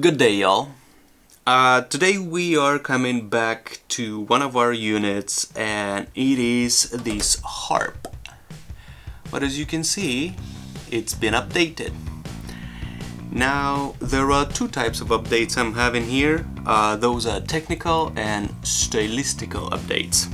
Good day, y'all. Today we are coming back to one of our units, and it is this harp. But as you can see, it's been updated. Now, there are two types of updates I'm having here. Those are technical and stylistical updates.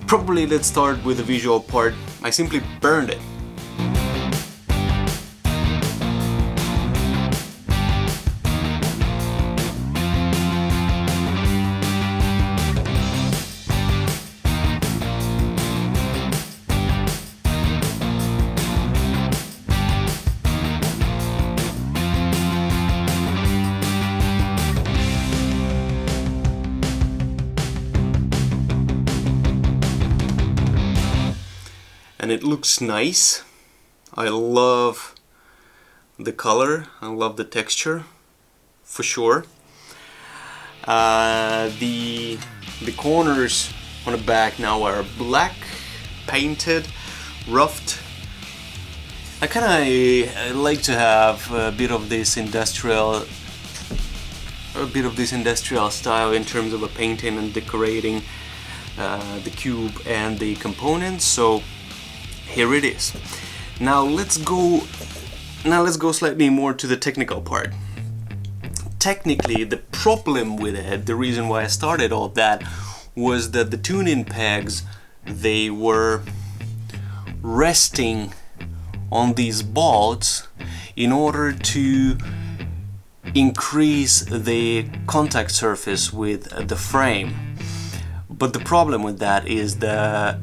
Probably let's start with the visual part. I simply burned it. And it looks nice. I love the color, I love the texture, for sure. The corners on the back now are black, painted, roughed. I kinda like to have a bit of this industrial style in terms of a painting and decorating the cube and the components. So here it is. Now let's go slightly more to the technical part. Technically, the problem with it, the reason why I started all that, was that the tuning pegs, they were resting on these bolts in order to increase the contact surface with the frame. But the problem with that is the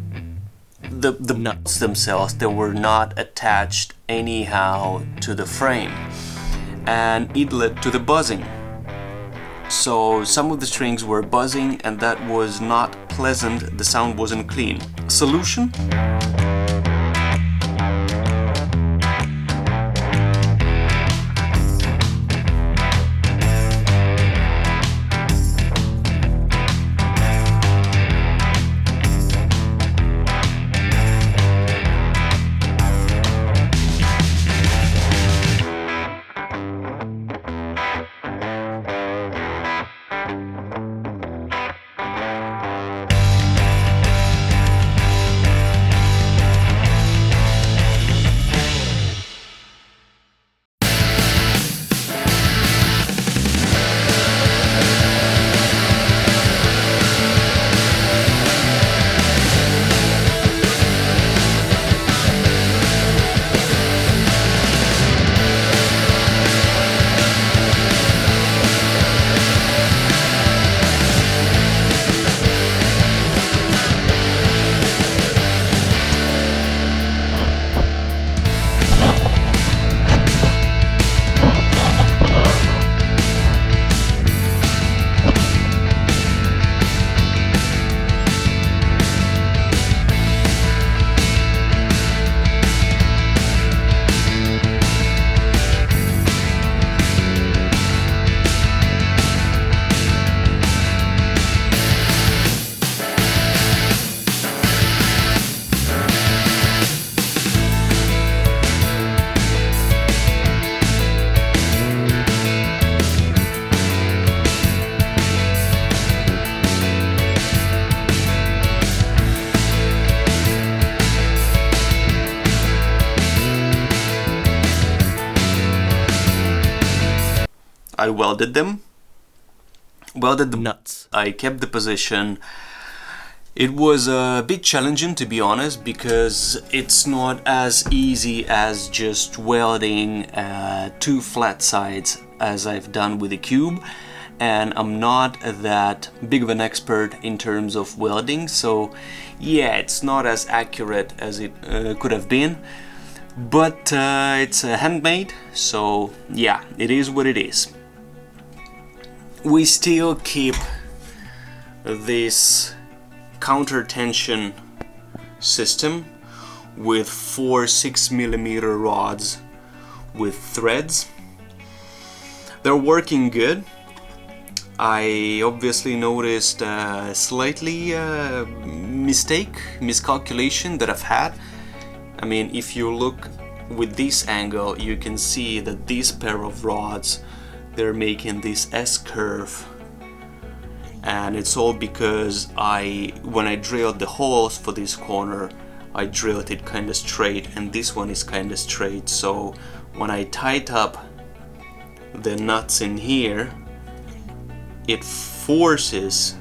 nuts themselves, they were not attached anyhow to the frame, and it led to the buzzing. So some of the strings were buzzing, and that was not pleasant. The sound wasn't clean. Solution? I welded the nuts. I kept the position. It was a bit challenging, to be honest, because it's not as easy as just welding two flat sides as I've done with the cube, and I'm not that big of an expert in terms of welding, so yeah, it's not as accurate as it could have been, but it's handmade, so yeah, it is what it is. We still keep this counter tension system with 4 6mm rods with threads. They're working good. I obviously noticed a slightly miscalculation that I've had. I mean, if you look with this angle, you can see that this pair of rods they're making this S curve, and it's all because when I drilled the holes for this corner, I drilled it kind of straight, and this one is kind of straight. So when I tighten up the nuts in here, it forces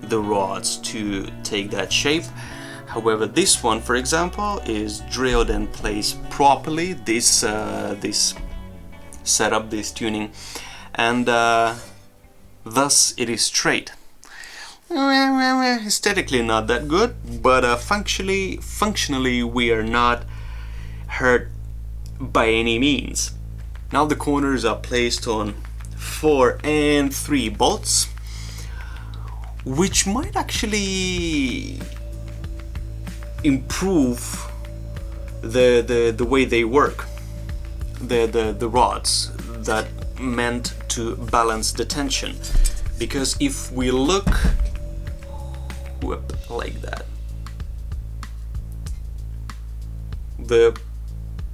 the rods to take that shape. However, this one, for example, is drilled and placed properly, this setup, this tuning, and thus it is straight. Aesthetically not that good, but functionally we are not hurt by any means. Now the corners are placed on 4 and 3 bolts, which might actually improve the way they work, the rods that meant to balance the tension. Because if we look like that, the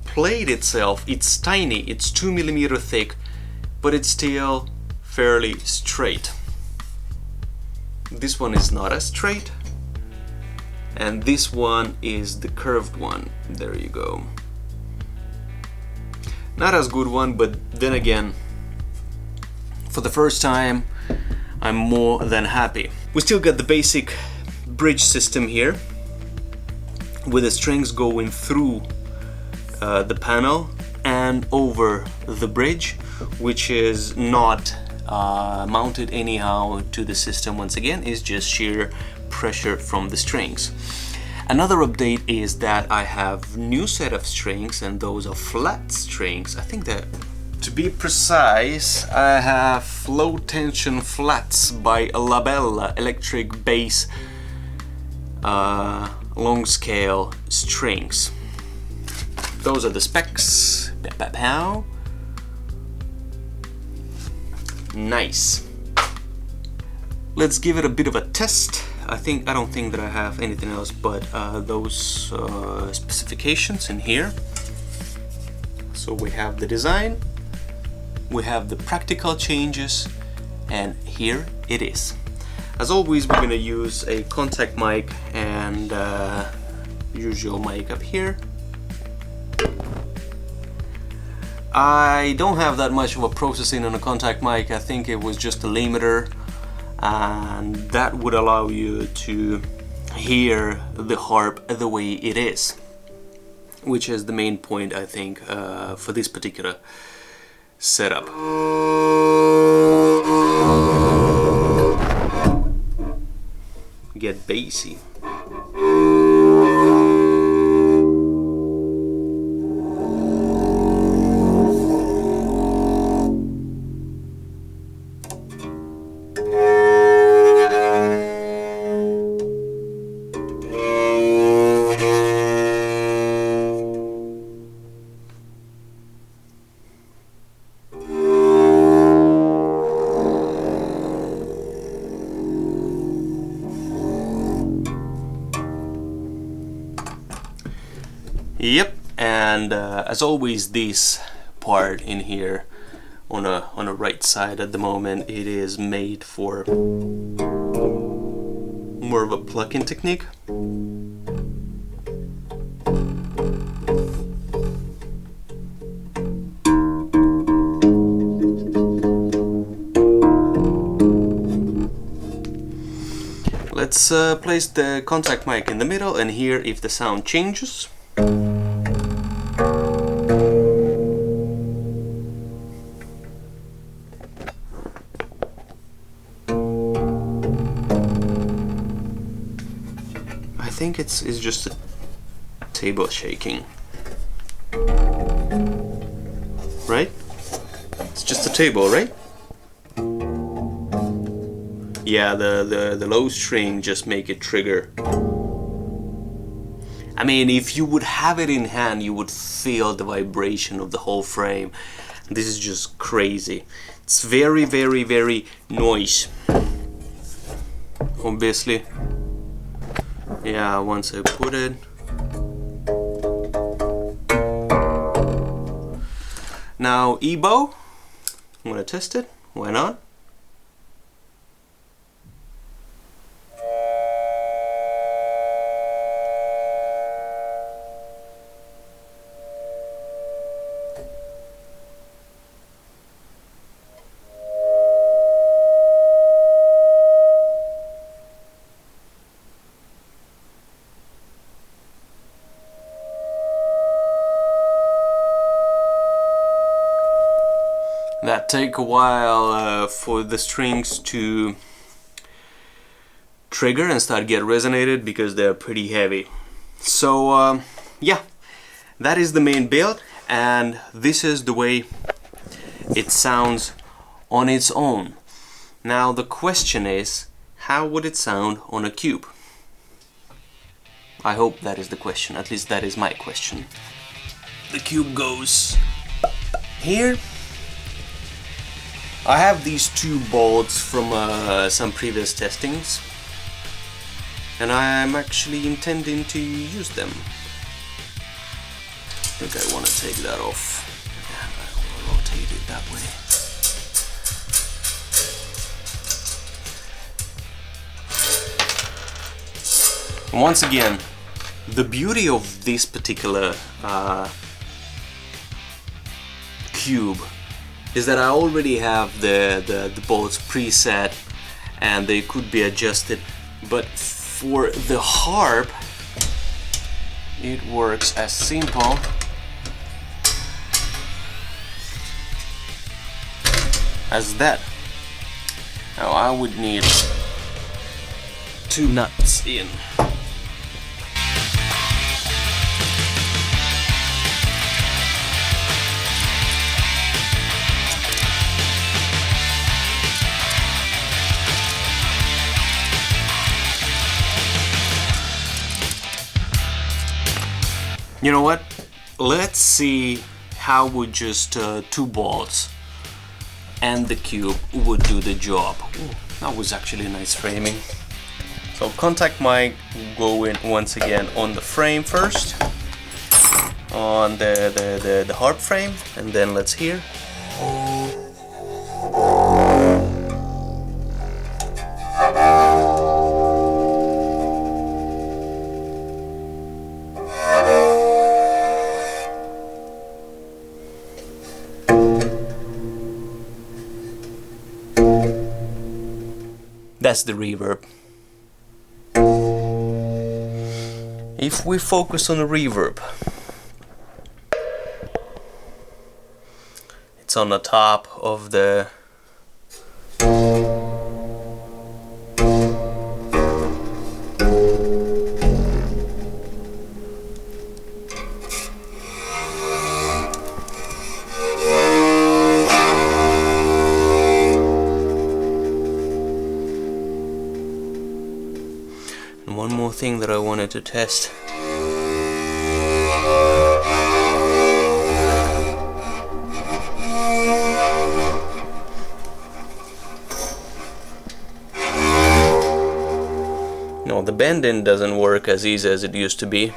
plate itself, it's tiny, it's 2 mm thick, but it's still fairly straight. This one is not as straight, and this one is the curved one. There you go. Not as good one, but then again, for the first time, I'm more than happy. We still got the basic bridge system here, with the strings going through the panel and over the bridge, which is not mounted anyhow to the system. Once again, is just sheer pressure from the strings. Another update is that I have new set of strings, and those are flat strings. I think that, to be precise, I have low tension flats by Labella electric bass long scale strings. Those are the specs. Pow. Nice. Let's give it a bit of a test. I don't think that I have anything else but those specifications in here. So we have the design, we have the practical changes, and here it is. As always, we're gonna use a contact mic and usual mic up here. I don't have that much of a processing on a contact mic. I think it was just a limiter, and that would allow you to hear the harp the way it is, which is the main point, I think, for this particular setup. Get bassy. Yep, and as always, this part in here on a right side at the moment, it is made for more of a plucking technique. Let's place the contact mic in the middle and hear if the sound changes. I think it's just a table shaking, right? It's just a table, right? Yeah, the low string just make it trigger. I mean, if you would have it in hand, you would feel the vibration of the whole frame. This is just crazy. It's very, very, very noisy. Obviously. Yeah, once I put it. Now, EBow, I'm gonna test it. Why not? That take a while for the strings to trigger and start get resonated because they're pretty heavy. So yeah, that is the main build, and this is the way it sounds on its own. Now the question is, how would it sound on a cube? I hope that is the question, at least that is my question. The cube goes here. I have these two bolts from some previous testings, and I'm actually intending to use them. I think I want to take that off, and I will rotate it that way. And once again, the beauty of this particular cube is that I already have the bolts preset and they could be adjusted, but for the harp it works as simple as that. Now I would need two nuts in. You know what? Let's see how would just two bolts and the cube would do the job. Ooh, that was actually a nice framing. So contact mic go in once again on the frame first, on the harp frame, and then let's hear. That's the reverb. If we focus on the reverb, it's on the top of the one more thing that I wanted to test. No, the bend-in doesn't work as easy as it used to be.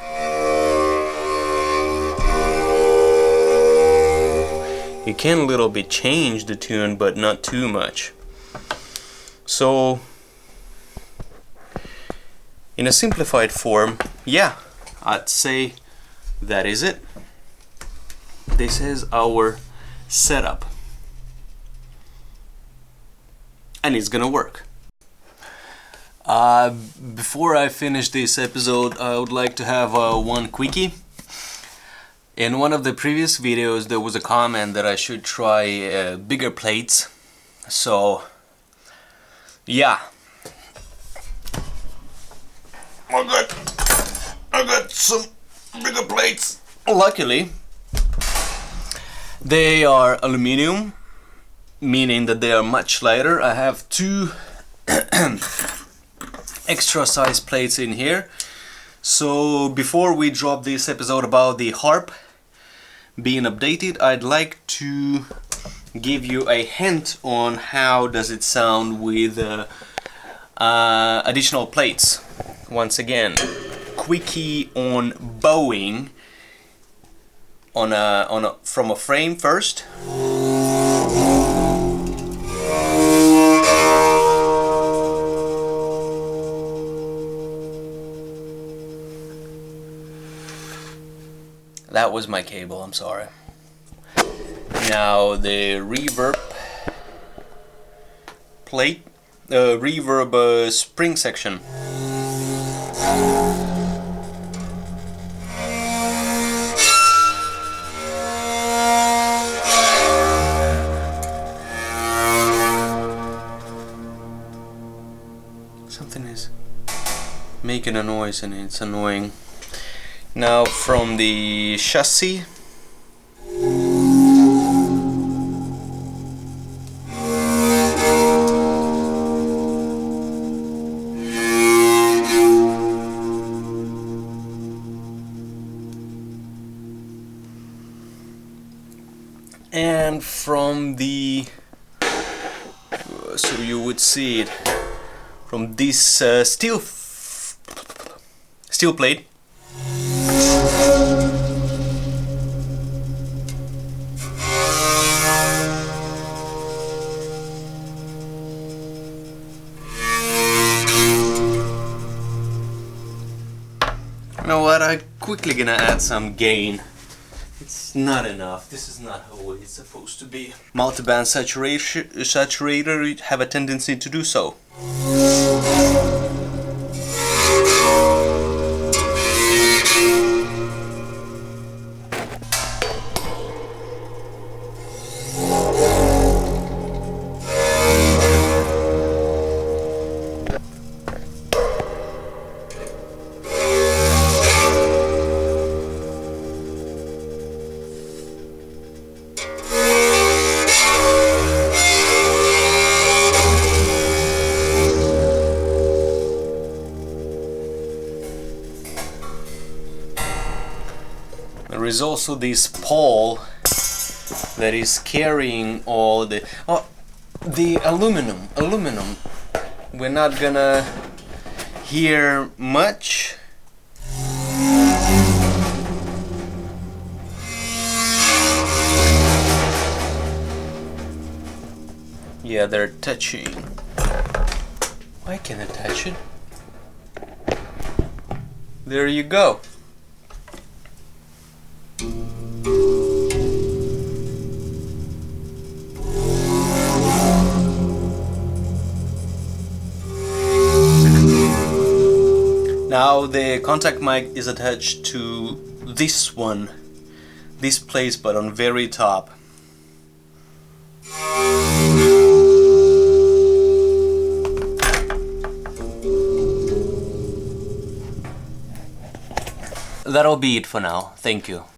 You can a little bit change the tune, but not too much. So in a simplified form, yeah, I'd say that is it. This is our setup, and it's gonna work. Before I finish this episode, I would like to have one quickie. In one of the previous videos there was a comment that I should try bigger plates, so yeah, I got some bigger plates. Luckily, they are aluminum, meaning that they are much lighter. I have two extra size plates in here. So before we drop this episode about the harp being updated, I'd like to give you a hint on how does it sound with additional plates. Once again, quickie on bowing on from a frame first. that was my cable, I'm sorry. Now the reverb plate, reverb spring section. Something is making a noise and it's annoying. Now from the chassis, and from the, so you would see it from this steel plate. You know what, I'm quickly gonna add some gain. It's not enough, this is not how it's supposed to be. Multiband saturator have a tendency to do so. There is also this pole that is carrying all the aluminum. We're not gonna hear much. Yeah, they're touching. Why can't I touch it? There you go. Now the contact mic is attached to this one, this place, but on very top. That'll be it for now. Thank you.